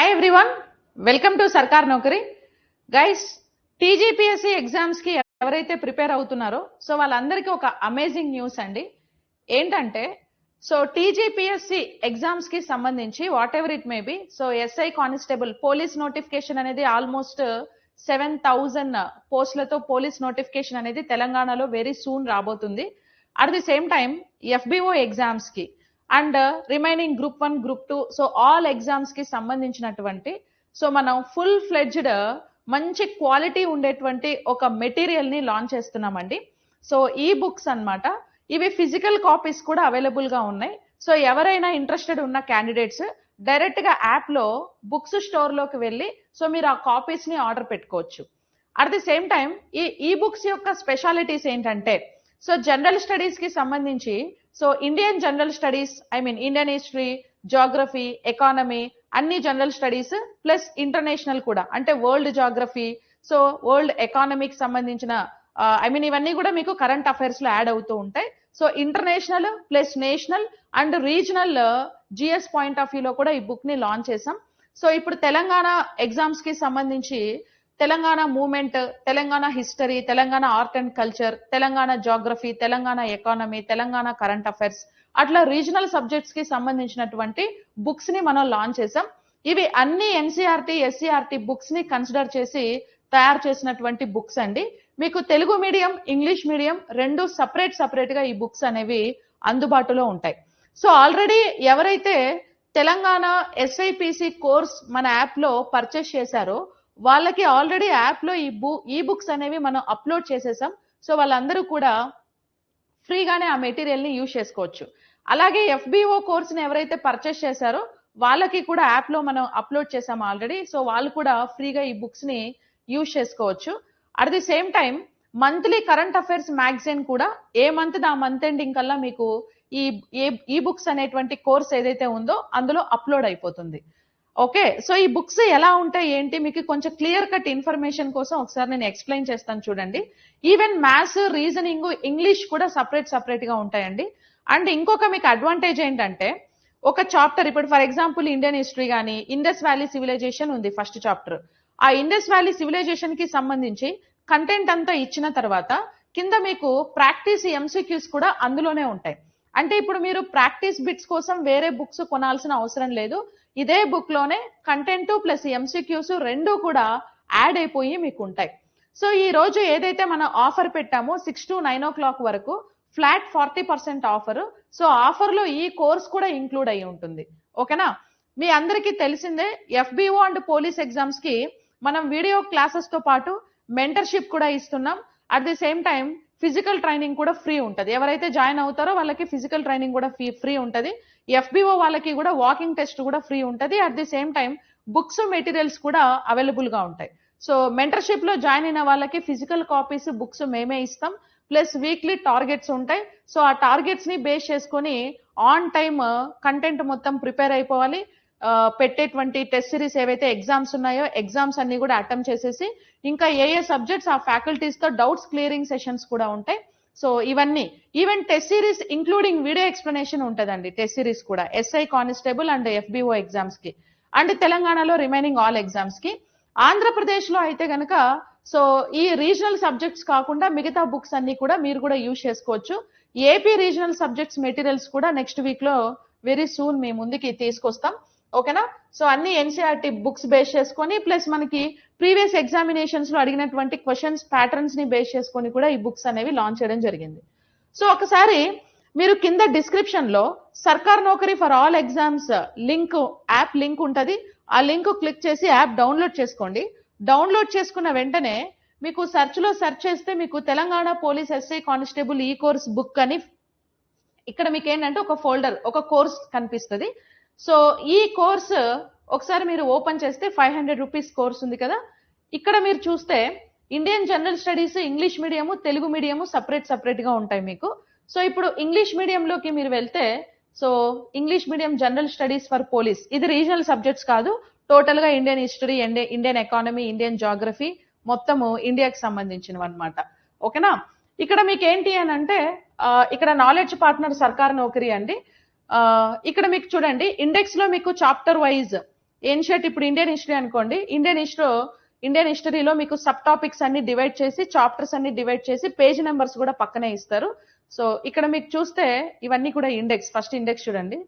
Hi everyone, welcome to సర్కార్ నౌకరీ. Guys, TGPSC exams కి ఎవరైతే ప్రిపేర్ అవుతున్నారో సో వాళ్ళందరికీ ఒక అమేజింగ్ న్యూస్ అండి. ఏంటంటే సో టీజీపీఎస్సీ ఎగ్జామ్స్ కి సంబంధించి whatever it may be, so SI constable police notification అనేది ఆల్మోస్ట్ 7,000 పోస్టులతో పోలీస్ నోటిఫికేషన్ అనేది తెలంగాణలో వెరీ సూన్ రాబోతుంది. At the same time FBO exams కి and remaining group 1, group 2, so all exams కి సంబంధించినటువంటి సో మనం ఫుల్ ఫ్లెడ్జ్డ్ మంచి క్వాలిటీ ఉండేటువంటి ఒక మెటీరియల్ ని లాంచ్ చేస్తున్నామండి. సో ఈ బుక్స్ అన్నమాట, ఇవి ఫిజికల్ కాపీస్ కూడా అవైలబుల్ గా ఉన్నాయి. సో ఎవరైనా ఇంట్రెస్టెడ్ ఉన్న క్యాండిడేట్స్ డైరెక్ట్ గా యాప్ లో బుక్స్ స్టోర్ లోకి వెళ్ళి సో మీరు ఆ కాపీస్ ని ఆర్డర్ పెట్టుకోవచ్చు. అట్ ది సేమ్ టైం ఈ బుక్స్ యొక్క స్పెషాలిటీస్ ఏంటంటే సో జనరల్ స్టడీస్ కి సంబంధించి so Indian general studies, Indian history, geography, economy, అన్ని జనరల్ స్టడీస్ ప్లస్ ఇంటర్నేషనల్ కూడా అంటే వరల్డ్ జాగ్రఫీ, సో వరల్డ్ ఎకానమీకి సంబంధించిన ఇవన్నీ కూడా మీకు కరెంట్ అఫైర్స్ లో యాడ్ అవుతూ ఉంటాయి. So international plus national and regional GS point of వ్యూలో కూడా ఈ బుక్ ని లాంచ్ చేసాం. సో ఇప్పుడు తెలంగాణ ఎగ్జామ్స్ కి సంబంధించి Telangana movement, Telangana history, Telangana art and culture, Telangana geography, Telangana economy, Telangana current affairs, అట్లా రీజనల్ సబ్జెక్ట్స్ కి సంబంధించినటువంటి బుక్స్ ని మనం లాంచ్ చేసాం. ఇవి అన్ని ఎన్సీఆర్టీ, ఎస్సీఆర్టీ బుక్స్ ని కన్సిడర్ చేసి తయారు చేసినటువంటి బుక్స్ అండి. మీకు తెలుగు మీడియం, ఇంగ్లీష్ మీడియం రెండు సపరేట్ గా ఈ బుక్స్ అనేవి అందుబాటులో ఉంటాయి. సో ఆల్రెడీ ఎవరైతే తెలంగాణ ఎస్ఐపిసి కోర్స్ మన యాప్ లో పర్చేస్ చేశారో వాళ్ళకి ఆల్రెడీ యాప్ లో ఈ బుక్స్ అనేవి మనం అప్లోడ్ చేసేసాం. సో వాళ్ళందరూ కూడా ఫ్రీగానే ఆ మెటీరియల్ ని యూజ్ చేసుకోవచ్చు. అలాగే ఎఫ్బిఓ కోర్స్ ని ఎవరైతే పర్చేస్ చేశారో వాళ్ళకి కూడా యాప్ లో మనం అప్లోడ్ చేసాం ఆల్రెడీ. సో వాళ్ళు కూడా ఫ్రీగా ఈ బుక్స్ ని యూజ్ చేసుకోవచ్చు. At the same time monthly current affairs magazine కూడా ఏ మంత్ ఆ మంత్ ఎండింగ్ కల్లా మీకు ఈ బుక్స్ అనేటువంటి కోర్స్ ఏదైతే ఉందో అందులో అప్లోడ్ అయిపోతుంది. ఓకే, సో ఈ బుక్స్ ఎలా ఉంటాయి ఏంటి మీకు కొంచెం క్లియర్ కట్ ఇన్ఫర్మేషన్ కోసం ఒకసారి నేను ఎక్స్ప్లెయిన్ చేస్తాను చూడండి. ఈవెన్ మ్యాథ్స్, రీజనింగ్, ఇంగ్లీష్ కూడా సపరేట్ గా ఉంటాయండి. అండ్ ఇంకొక మీకు అడ్వాంటేజ్ ఏంటంటే ఒక చాప్టర్, ఇప్పుడు ఫర్ ఎగ్జాంపుల్ ఇండియన్ హిస్టరీ కానీ ఇండస్ వ్యాలీ సివిలైజేషన్ ఉంది ఫస్ట్ చాప్టర్. ఆ ఇండస్ వ్యాలీ సివిలైజేషన్ కి సంబంధించి కంటెంట్ అంతా ఇచ్చిన తర్వాత కింద మీకు ప్రాక్టీస్ ఎంసీక్యూస్ కూడా అందులోనే ఉంటాయి. అంటే ఇప్పుడు మీరు ప్రాక్టీస్ బిట్స్ కోసం వేరే బుక్స్ కొనాల్సిన అవసరం లేదు. ఇదే బుక్ లోనే కంటెంట్ ప్లస్ ఎంసీక్యూస్ రెండు కూడా యాడ్ అయిపోయి మీకు ఉంటాయి. సో ఈ రోజు ఏదైతే మనం ఆఫర్ పెట్టామో 6 to 9 o'clock వరకు ఫ్లాట్ 40% ఆఫర్. సో ఆఫర్ లో ఈ కోర్స్ కూడా ఇంక్లూడ్ అయ్యి ఉంటుంది. ఓకేనా, మీ అందరికీ తెలిసిందే ఎఫ్బిఓ అండ్ పోలీస్ ఎగ్జామ్స్ కి మనం వీడియో క్లాసెస్ తో పాటు మెంటర్షిప్ కూడా ఇస్తున్నాం. At the same time physical training కూడా ఫ్రీ ఉంటుంది. ఎవరైతే జాయిన్ అవుతారో వాళ్ళకి ఫిజికల్ ట్రైనింగ్ కూడా ఫ్రీ ఉంటుంది. ఎఫ్బిఓ వాళ్ళకి కూడా వాకింగ్ టెస్ట్ కూడా ఫ్రీ ఉంటుంది. At the same time books, materials కూడా అవైలబుల్ గా ఉంటాయి. సో మెంటర్షిప్ లో జాయిన్ అయిన వాళ్ళకి ఫిజికల్ కాపీస్, బుక్స్ మేమే ఇస్తాం. ప్లస్ వీక్లీ టార్గెట్స్ ఉంటాయి. సో ఆ టార్గెట్స్ ని బేస్ చేసుకొని ఆన్ టైమ్ కంటెంట్ మొత్తం ప్రిపేర్ అయిపోవాలి. పెట్టేటువంటి టెస్ట్ సిరీస్ ఏవైతే ఎగ్జామ్స్ ఉన్నాయో ఎగ్జామ్స్ అన్ని కూడా అటెంప్ట్ చేసేసి ఇంకా ఏ సబ్జెక్ట్స్ ఆ ఫ్యాకల్టీస్ తో డౌట్స్ క్లియరింగ్ సెషన్స్ కూడా ఉంటాయి. సో ఇవన్నీ even test series including video explanation ఉంటుందండి. టెస్ట్ సిరీస్ కూడా SI constable and FBO exams కి అండ్ తెలంగాణలో రిమైనింగ్ ఆల్ ఎగ్జామ్స్ కి. ఆంధ్రప్రదేశ్ లో అయితే గనక సో ఈ రీజనల్ సబ్జెక్ట్స్ కాకుండా మిగతా బుక్స్ అన్ని కూడా మీరు కూడా యూజ్ చేసుకోవచ్చు. ఏపీ రీజనల్ సబ్జెక్ట్స్ మెటీరియల్స్ కూడా నెక్స్ట్ వీక్ లో వెరీ సూన్ మీ ముందుకి తీసుకొస్తాం. ఓకేనా, సో అన్ని ఎన్సీఆర్టీ బుక్స్ బేస్ చేసుకొని ప్లస్ మనకి ప్రీవియస్ ఎగ్జామినేషన్స్ లో అడిగినటువంటి క్వశ్చన్స్ ప్యాటర్న్స్ ని బేస్ చేసుకొని కూడా ఈ బుక్స్ అనేవి లాంచ్ చేయడం జరిగింది. సో ఒకసారి మీరు కింద డిస్క్రిప్షన్ లో Sarkar Naukri for all exams app link ఉంటది. ఆ లింక్ క్లిక్ చేసి యాప్ డౌన్లోడ్ చేసుకోండి. డౌన్లోడ్ చేసుకున్న వెంటనే మీకు సెర్చ్ లో సెర్చ్ చేస్తే మీకు తెలంగాణ పోలీస్ ఎస్ఐ కానిస్టేబుల్ ఈ కోర్స్ బుక్ అని ఇక్కడ మీకు ఏంటంటే ఒక ఫోల్డర్, ఒక కోర్స్ కనిపిస్తుంది. సో ఈ కోర్స్ ఒకసారి మీరు ఓపెన్ చేస్తే 500 రూపీస్ కోర్స్ ఉంది కదా. ఇక్కడ మీరు చూస్తే Indian general studies, English medium, Telugu medium separate గా ఉంటాయి మీకు. సో ఇప్పుడు ఇంగ్లీష్ మీడియంలోకి మీరు వెళ్తే so English medium general studies for police, ఇది రీజనల్ సబ్జెక్ట్స్ కాదు, టోటల్ గా Indian history, Indian economy, Indian geography మొత్తము ఇండియాకి సంబంధించినవి అనమాట. ఓకేనా, ఇక్కడ మీకు ఏంటి అని అంటే ఇక్కడ నాలెడ్జ్ పార్ట్నర్ సర్కార్ నౌకరీ అండి. ఇక్కడ మీకు చూడండి ఇండెక్స్ లో మీకు చాప్టర్ వైజ్ ఏన్షియట్ ఇప్పుడు ఇండియన్ హిస్టరీ అనుకోండి, ఇండియన్ హిస్టరీలో మీకు సబ్ టాపిక్స్ అన్ని డివైడ్ చేసి, చాప్టర్స్ అన్ని డివైడ్ చేసి, పేజ్ నెంబర్స్ కూడా పక్కనే ఇస్తారు. సో ఇక్కడ మీకు చూస్తే ఇవన్నీ కూడా ఇండెక్స్, ఫస్ట్ ఇండెక్స్ చూడండి.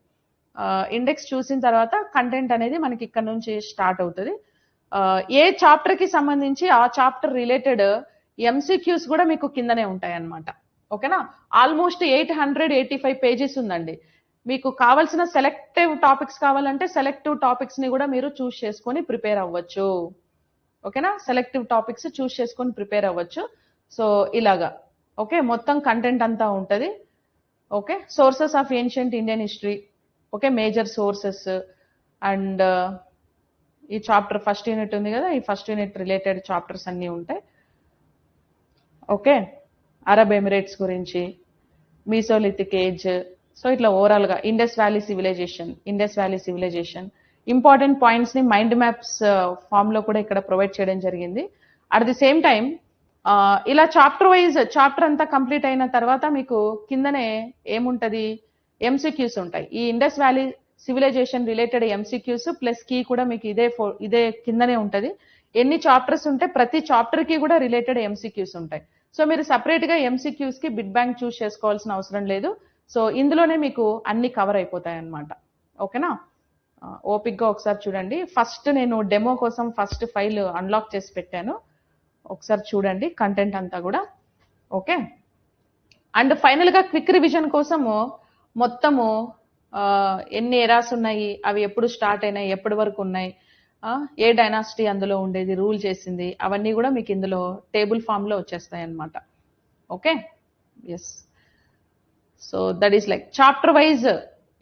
ఇండెక్స్ చూసిన తర్వాత కంటెంట్ అనేది మనకి ఇక్కడ నుంచి స్టార్ట్ అవుతుంది. ఏ చాప్టర్ కి సంబంధించి ఆ చాప్టర్ రిలేటెడ్ ఎంసీక్యూస్ కూడా మీకు కిందనే ఉంటాయి అన్నమాట. ఓకేనా? ఆల్మోస్ట్ 885 పేజెస్ ఉందండి. మీకు కావాల్సిన సెలెక్టివ్ టాపిక్స్ కావాలంటే సెలెక్టివ్ టాపిక్స్ ని కూడా మీరు చూస్ చేసుకొని ప్రిపేర్ అవ్వచ్చు. ఓకేనా? సెలెక్టివ్ టాపిక్స్ చూస్ చేసుకొని ప్రిపేర్ అవ్వచ్చు. సో ఇలాగా ఓకే, మొత్తం కంటెంట్ అంతా ఉంటది. Okay, sources of ancient Indian history, okay, major sources and ఈ చాప్టర్ ఫస్ట్ యూనిట్ ఉంది కదా, ఈ ఫస్ట్ యూనిట్ రిలేటెడ్ చాప్టర్స్ అన్నీ ఉంటాయి. ఓకే, అరబ్ ఎమిరేట్స్ గురించి, మీసోలిథిక్ ఏజ్, సో ఇట్లా ఓవరాల్ గా Indus Valley civilisation important points ని మైండ్ మ్యాప్స్ ఫామ్ లో కూడా ఇక్కడ ప్రొవైడ్ చేయడం జరిగింది. అట్ ది సేమ్ టైం ఇలా చాప్టర్ అంతా కంప్లీట్ అయిన తర్వాత మీకు కిందనే ఏముంటది, ఎంసీక్యూస్ ఉంటాయి. ఈ Indus Valley civilisation related MCQs plus key కూడా మీకు ఇదే కిందనే ఉంటది. ఎన్ని చాప్టర్స్ ఉంటే ప్రతి చాప్టర్ కి కూడా రిలేటెడ్ ఎంసీక్యూస్ ఉంటాయి. సో మీరు సపరేట్ గా ఎంసీక్యూస్ కి బిట్ బ్యాంక్ చూస్ చేసుకోవాల్సిన అవసరం లేదు. సో ఇందులోనే మీకు అన్ని కవర్ అయిపోతాయి అన్నమాట. ఓకేనా? ఓపిక్ గా ఒకసారి చూడండి. ఫస్ట్ నేను డెమో కోసం ఫస్ట్ ఫైల్ అన్లాక్ చేసి పెట్టాను, ఒకసారి చూడండి కంటెంట్ అంతా కూడా. ఓకే, అండ్ ఫైనల్ గా క్విక్ రివిజన్ కోసము మొత్తము ఎన్ని ఎరాస్ ఉన్నాయి, అవి ఎప్పుడు స్టార్ట్ అయినాయి, ఎప్పటి వరకు ఉన్నాయి, ఏ డైనాసిటీ అందులో ఉండేది, రూల్ చేసింది, అవన్నీ కూడా మీకు ఇందులో టేబుల్ ఫామ్ లో వచ్చేస్తాయి అన్నమాట. Okay, yes. So that is like chapter wise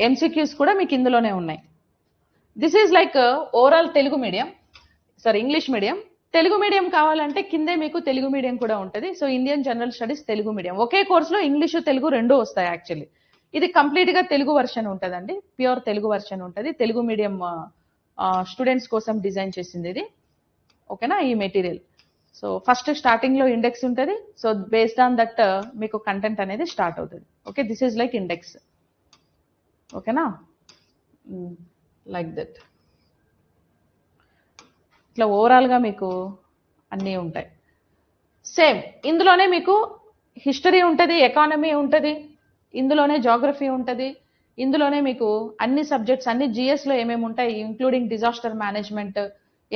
MCQs కూడా మీకు ఇందులోనే ఉన్నాయి. This is like overall Telugu medium, sorry English medium. Telugu medium కావాలంటే కిందే మీకు తెలుగు మీడియం కూడా ఉంటుంది. So Indian general studies Telugu medium, ఒకే కోర్సులో ఇంగ్లీషు తెలుగు రెండు వస్తాయి యాక్చువల్లీ. ఇది కంప్లీట్ గా తెలుగు వర్షన్ ఉంటుందండి, ప్యూర్ తెలుగు వర్షన్ ఉంటుంది. తెలుగు మీడియం స్టూడెంట్స్ కోసం డిజైన్ చేసింది ఇది. ఓకేనా? ఈ మెటీరియల్. సో ఫస్ట్ స్టార్టింగ్ లో ఇండెక్స్ ఉంటుంది. సో బేస్డ్ ఆన్ దట్ మీకు కంటెంట్ అనేది స్టార్ట్ అవుతుంది. Okay, this is like index. ఓకేనా? Like that. ఇట్లా ఓవరాల్ గా మీకు అన్నీ ఉంటాయి. సేమ్ ఇందులోనే మీకు హిస్టరీ ఉంటుంది, ఎకానమీ ఉంటుంది, ఇందులోనే జాగ్రఫీ ఉంటుంది, ఇందులోనే మీకు అన్ని సబ్జెక్ట్స్ అన్ని జిఎస్ లో ఏమేమి ఉంటాయి, including disaster management,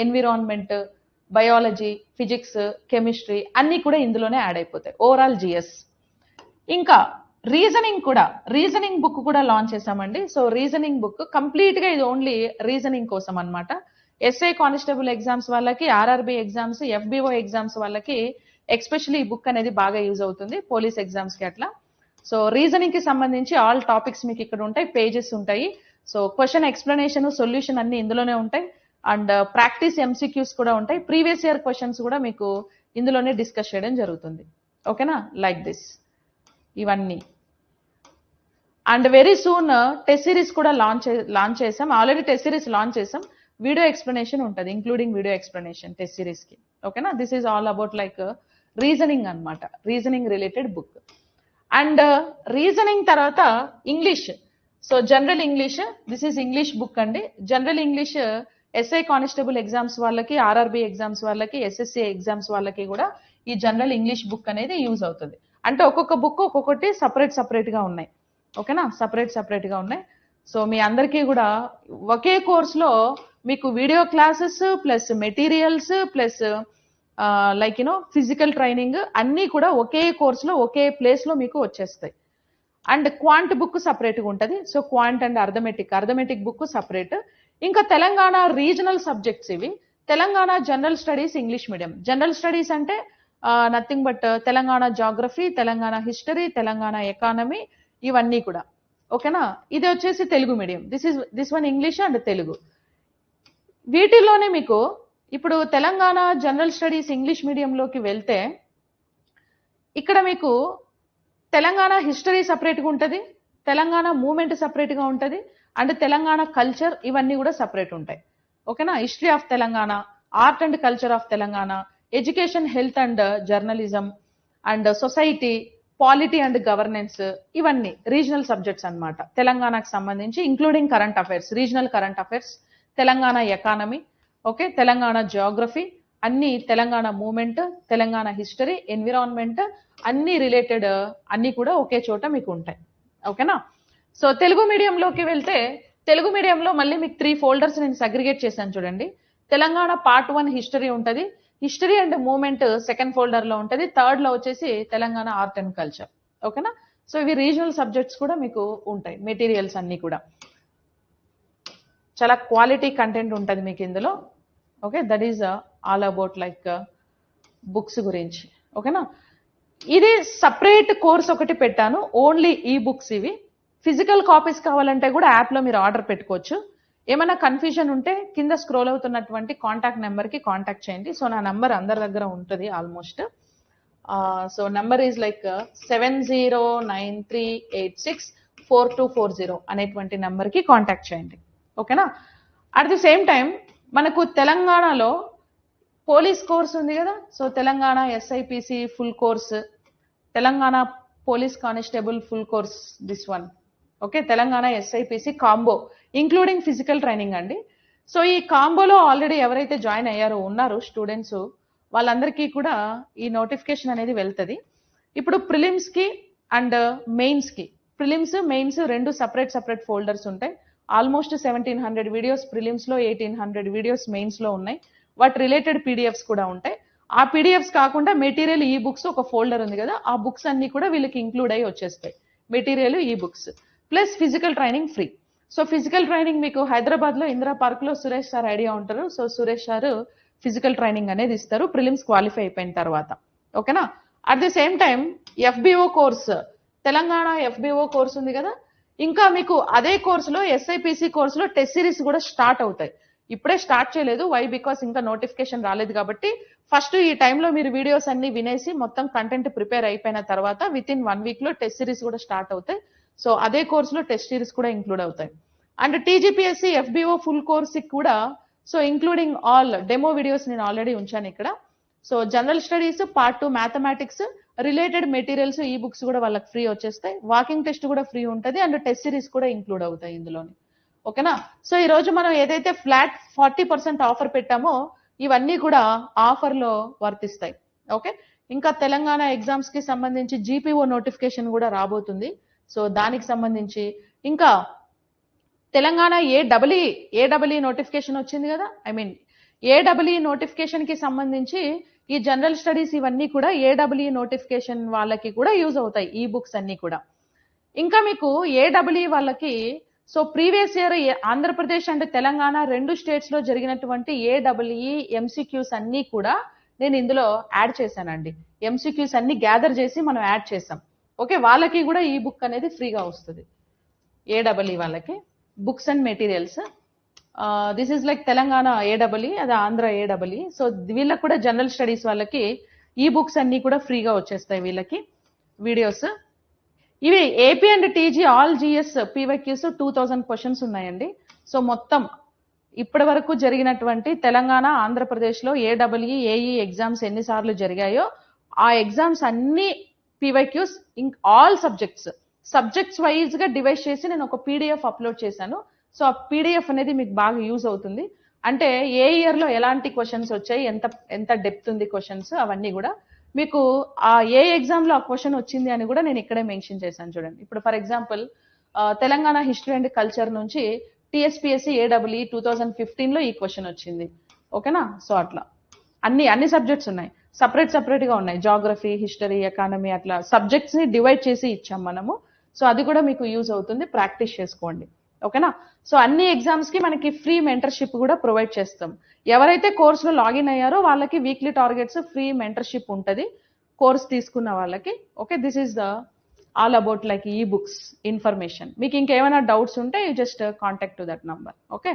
environment, biology, physics, chemistry అన్ని కూడా ఇందులోనే యాడ్ అయిపోతాయి, ఓవరాల్ జిఎస్. ఇంకా రీజనింగ్ బుక్ కూడా లాంచ్ చేసామండి. సో రీజనింగ్ బుక్ కంప్లీట్ గా ఇది ఓన్లీ రీజనింగ్ కోసం అన్నమాట. ఎస్ఐ కానిస్టేబుల్ ఎగ్జామ్స్ వాళ్ళకి, ఆర్ఆర్బి ఎగ్జామ్స్, ఎఫ్బిఓ ఎగ్జామ్స్ వాళ్ళకి ఎక్స్పెషల్లీ ఈ బుక్ అనేది బాగా యూజ్ అవుతుంది, పోలీస్ ఎగ్జామ్స్ కి అట్లా. సో రీజనింగ్ కి సంబంధించి ఆల్ టాపిక్స్ మీకు ఇక్కడ ఉంటాయి, పేజెస్ ఉంటాయి. సో క్వశ్చన్ ఎక్స్ప్లెనేషన్, సొల్యూషన్ అన్ని ఇందులోనే ఉంటాయి. అండ్ ప్రాక్టీస్ ఎంసీక్యూస్ కూడా ఉంటాయి. ప్రీవియస్ ఇయర్ క్వశ్చన్స్ కూడా మీకు ఇందులోనే డిస్కస్ చేయడం జరుగుతుంది. ఓకేనా? లైక్ దిస్ ఇవన్నీ. And very soon test series కూడా లాంచ్ చేసాం, ఆల్రెడీ టెస్ట్ సిరీస్ లాంచ్ చేసాం. వీడియో ఎక్స్ప్లెనేషన్ ఉంటుంది, including video explanation test series కి. ఓకేనా? This is all about like reasoning అన్నమాట, reasoning related book. And reasoning తర్వాత English. So general English, this is English book అండి. General English SI constable exams వాళ్ళకి, RRB exams వాళ్ళకి, SSC exams వాళ్ళకి కూడా ఈ జనరల్ ఇంగ్లీష్ బుక్ అనేది use అవుతుంది. అంటే ఒక్కొక్క బుక్ ఒక్కొక్కటి సపరేట్ గా ఉన్నాయి. ఓకేనా? సపరేట్ గా ఉన్నాయి. సో మీ అందరికీ కూడా ఒకే కోర్సులో మీకు video classes plus materials plus like physical training అన్నీ కూడా ఒకే కోర్సులో ఒకే ప్లేస్ లో మీకు వచ్చేస్తాయి. అండ్ క్వాంట్ బుక్ సపరేట్ గా ఉంటుంది. So quant and arithmetic book separate. ఇంకా తెలంగాణ రీజనల్ సబ్జెక్ట్స్ ఇవి. Telangana general studies English medium. General studies అంటే nothing but Telangana geography, Telangana history, Telangana economy, ఇవన్నీ కూడా. ఓకేనా? ఇది వచ్చేసి Telugu medium. This one English and Telugu. వీటిల్లోనే మీకు ఇప్పుడు తెలంగాణ జనరల్ స్టడీస్ ఇంగ్లీష్ మీడియంలోకి వెళ్తే ఇక్కడ మీకు తెలంగాణ హిస్టరీ సపరేట్గా ఉంటుంది, తెలంగాణ మూమెంట్ సపరేట్గా ఉంటుంది, అండ్ తెలంగాణ కల్చర్ ఇవన్నీ కూడా సపరేట్ ఉంటాయి. ఓకేనా? History of Telangana, art and culture of Telangana, education, health and journalism, and society, polity and governance, ఇవన్నీ రీజనల్ సబ్జెక్ట్స్ అన్నమాట తెలంగాణకు సంబంధించి, including current affairs, regional current affairs, Telangana economy, okay, Telangana geography, అన్ని Telangana movement, Telangana history, environment, అన్ని రిలేటెడ్ అన్ని కూడా ఒకే చోట మీకు ఉంటాయి. ఓకేనా? సో తెలుగు మీడియంలోకి వెళ్తే తెలుగు మీడియంలో మళ్ళీ మీకు 3 ఫోల్డర్స్ నేను సగ్రిగేట్ చేశాను చూడండి. తెలంగాణ పార్ట్ 1 హిస్టరీ ఉంటుంది, history and movement second folder లో ఉంటుంది, థర్డ్ లో వచ్చేసి తెలంగాణ ఆర్ట్ అండ్ కల్చర్. ఓకేనా? సో ఇవి రీజనల్ సబ్జెక్ట్స్ కూడా మీకు ఉంటాయి, మెటీరియల్స్ అన్ని కూడా చాలా క్వాలిటీ కంటెంట్ ఉంటుంది మీకు ఇందులో. Okay, that is all about like books గురించి. ఓకేనా? ఇది సపరేట్ కోర్స్ ఒకటి పెట్టాను, ఓన్లీ ఈ బుక్స్. ఇవి ఫిజికల్ కాపీస్ కావాలంటే కూడా యాప్లో మీరు ఆర్డర్ పెట్టుకోవచ్చు. ఏమైనా కన్ఫ్యూజన్ ఉంటే కింద స్క్రోల్ అవుతున్నటువంటి కాంటాక్ట్ నెంబర్కి కాంటాక్ట్ చేయండి. సో నా నెంబర్ అందరి దగ్గర ఉంటుంది almost. So number is like 7093864240 అనేటువంటి నెంబర్కి కాంటాక్ట్ చేయండి. ఓకేనా? అట్ ది సేమ్ టైం మనకు తెలంగాణలో పోలీస్ కోర్స్ ఉంది కదా. So Telangana SIPC full course, Telangana police constable full course, this one. Okay, Telangana SIPC combo including physical training అండి. సో ఈ కాంబోలో ఆల్రెడీ ఎవరైతే జాయిన్ అయ్యారో ఉన్నారు స్టూడెంట్స్, వాళ్ళందరికీ కూడా ఈ నోటిఫికేషన్ అనేది వెళ్తుంది. ఇప్పుడు ప్రిలిమ్స్ కి అండ్ మెయిన్స్ కి, ప్రిలిమ్స్ మెయిన్స్ రెండు సపరేట్ ఫోల్డర్స్ ఉంటాయి. ఆల్మోస్ట్ 1700 వీడియోస్ ప్రిలిమ్స్ లో, 1800 వీడియోస్ మెయిన్స్ లో ఉన్నాయి. వాటి రిలేటెడ్ పీడిఎఫ్స్ కూడా ఉంటాయి. ఆ పీడిఎఫ్స్ కాకుండా మెటీరియల్ ఈ బుక్స్ ఒక ఫోల్డర్ ఉంది కదా, ఆ బుక్స్ అన్ని కూడా వీళ్ళకి ఇంక్లూడ్ అయ్యి వచ్చేస్తాయి. మెటీరియల్ ఈ books plus physical training free. So physical training మీకు హైదరాబాద్ లో ఇందిరా పార్క్ లో సురేష్ సార్ ఐడియా ఉంటారు. So Suresh sir physical training అనేది ఇస్తారు ప్రిలిమ్స్ క్వాలిఫై అయిపోయిన తర్వాత. ఓకేనా? At the same time FBO course, Telangana FBO course ఉంది కదా, ఇంకా మీకు అదే కోర్సులో ఎస్ఐపిసి కోర్సులో టెస్ట్ సిరీస్ కూడా స్టార్ట్ అవుతాయి. ఇప్పుడే స్టార్ట్ చేయలేదు, వై బికాస్ ఇంకా నోటిఫికేషన్ రాలేదు కాబట్టి ఫస్ట్ ఈ టైంలో మీరు వీడియోస్ అన్ని వినేసి మొత్తం కంటెంట్ ప్రిపేర్ అయిపోయిన తర్వాత విత్ ఇన్ 1 వీక్ లో టెస్ట్ సిరీస్ కూడా స్టార్ట్ అవుతాయి. సో అదే కోర్సులో టెస్ట్ సిరీస్ కూడా ఇంక్లూడ్ అవుతాయి. And TGPSC FBO full course కూడా so including all demo videos నేను ఆల్రెడీ ఉంచాను ఇక్కడ. So general studies, part 2 mathematics, related materials ఈ బుక్స్ కూడా వాళ్ళకి ఫ్రీ వచ్చేస్తాయి. వాకింగ్ టెస్ట్ కూడా ఫ్రీ ఉంటుంది అండ్ టెస్ట్ సిరీస్ కూడా ఇంక్లూడ్ అవుతాయి ఇందులోని. ఓకేనా? సో ఈ రోజు మనం ఏదైతే ఫ్లాట్ 40% ఆఫర్ పెట్టామో ఇవన్నీ కూడా ఆఫర్ లో వర్తిస్తాయి. ఓకే, ఇంకా తెలంగాణ ఎగ్జామ్స్ కి సంబంధించి జీపీఓ నోటిఫికేషన్ కూడా రాబోతుంది. సో దానికి సంబంధించి ఇంకా తెలంగాణ ఏడబ్ల్యూ నోటిఫికేషన్ వచ్చింది కదా, ఐ మీన్ ఏడబ్ల్యూ నోటిఫికేషన్ కి సంబంధించి ఈ జనరల్ స్టడీస్ ఇవన్నీ కూడా ఏడబ్ల్యూ నోటిఫికేషన్ వాళ్ళకి కూడా యూజ్ అవుతాయి ఈ బుక్స్ అన్ని కూడా. ఇంకా మీకు ఏడబ్ల్యూ వాళ్ళకి so previous year Andhra Pradesh and Telangana రెండు స్టేట్స్ లో జరిగినటువంటి ఏడబ్ల్యూ ఎంసీక్యూస్ అన్ని కూడా నేను ఇందులో యాడ్ చేశానండి. ఎంసీక్యూస్ అన్ని గ్యాదర్ చేసి మనం యాడ్ చేసాం. ఓకే, వాళ్ళకి కూడా ఈ బుక్ అనేది ఫ్రీగా వస్తుంది ఏడబ్ల్యూ వాళ్ళకి, books and materials. This is like Telangana AW, అది ఆంధ్ర ఏడబ్ల్యూ. సో వీళ్ళకి కూడా జనరల్ స్టడీస్ వాళ్ళకి ఈ బుక్స్ అన్ని కూడా ఫ్రీగా వచ్చేస్తాయి వీళ్ళకి వీడియోస్. ఇవి AP and TG all GS PYQs 2000 questions ఉన్నాయండి. సో మొత్తం ఇప్పటి వరకు జరిగినటువంటి తెలంగాణ ఆంధ్రప్రదేశ్ లో ఏడబ్ల్యూ ఏఈ ఎగ్జామ్స్ ఎన్నిసార్లు జరిగాయో ఆ ఎగ్జామ్స్ అన్ని పీవైక్యూస్ ఆల్ సబ్జెక్ట్స్ వైజ్ గా డివైడ్ చేసి నేను ఒక పీడిఎఫ్ అప్లోడ్ చేశాను. సో ఆ పీడిఎఫ్ అనేది మీకు బాగా యూజ్ అవుతుంది. అంటే ఏ ఇయర్ లో ఎలాంటి క్వశ్చన్స్ వచ్చాయి, ఎంత డెప్త్ ఉంది క్వశ్చన్స్, అవన్నీ కూడా మీకు ఆ ఏ ఎగ్జామ్ లో ఆ క్వశ్చన్ వచ్చింది అని కూడా నేను ఇక్కడే మెన్షన్ చేశాను చూడండి. ఇప్పుడు for example Telangana history and culture నుంచి టీఎస్పీఎస్సీ ఏడబ్ల్యూ 2015 లో ఈ క్వశ్చన్ వచ్చింది. ఓకేనా? సో అట్లా అన్ని సబ్జెక్ట్స్ ఉన్నాయి, సపరేట్ గా ఉన్నాయి. జాగ్రఫీ, హిస్టరీ, ఎకానమీ, అట్లా సబ్జెక్ట్స్ ని డివైడ్ చేసి ఇచ్చాం మనము. సో అది కూడా మీకు యూజ్ అవుతుంది, ప్రాక్టీస్ చేసుకోండి. ఓకేనా? సో అన్ని ఎగ్జామ్స్ కి మనకి ఫ్రీ మెంటర్షిప్ కూడా ప్రొవైడ్ చేస్తాం. ఎవరైతే కోర్సులో లాగిన్ అయ్యారో వాళ్ళకి వీక్లీ టార్గెట్స్, ఫ్రీ మెంటర్షిప్ ఉంటుంది కోర్స్ తీసుకున్న వాళ్ళకి. Okay, this is the all about like ఈ బుక్స్ ఇన్ఫర్మేషన్. మీకు ఇంకేమైనా డౌట్స్ ఉంటే you just contact to that number. Okay,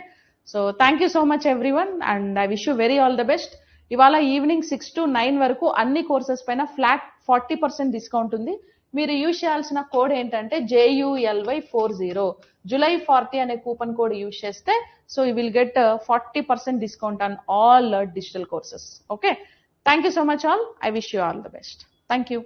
so thank you so much everyone and I wish you very all the best. ఇవాళ evening 6 to 9 వరకు అన్ని courses పైన flat 40% discount ఉంది. మీరు యూజ్ చేయాల్సిన కోడ్ ఏంటంటే JULY40, July 40 అనే కూపన్ కోడ్ యూజ్ చేస్తే so you will get 40% discount on all digital courses. Okay, thank you so much all. I wish you all the best. Thank you.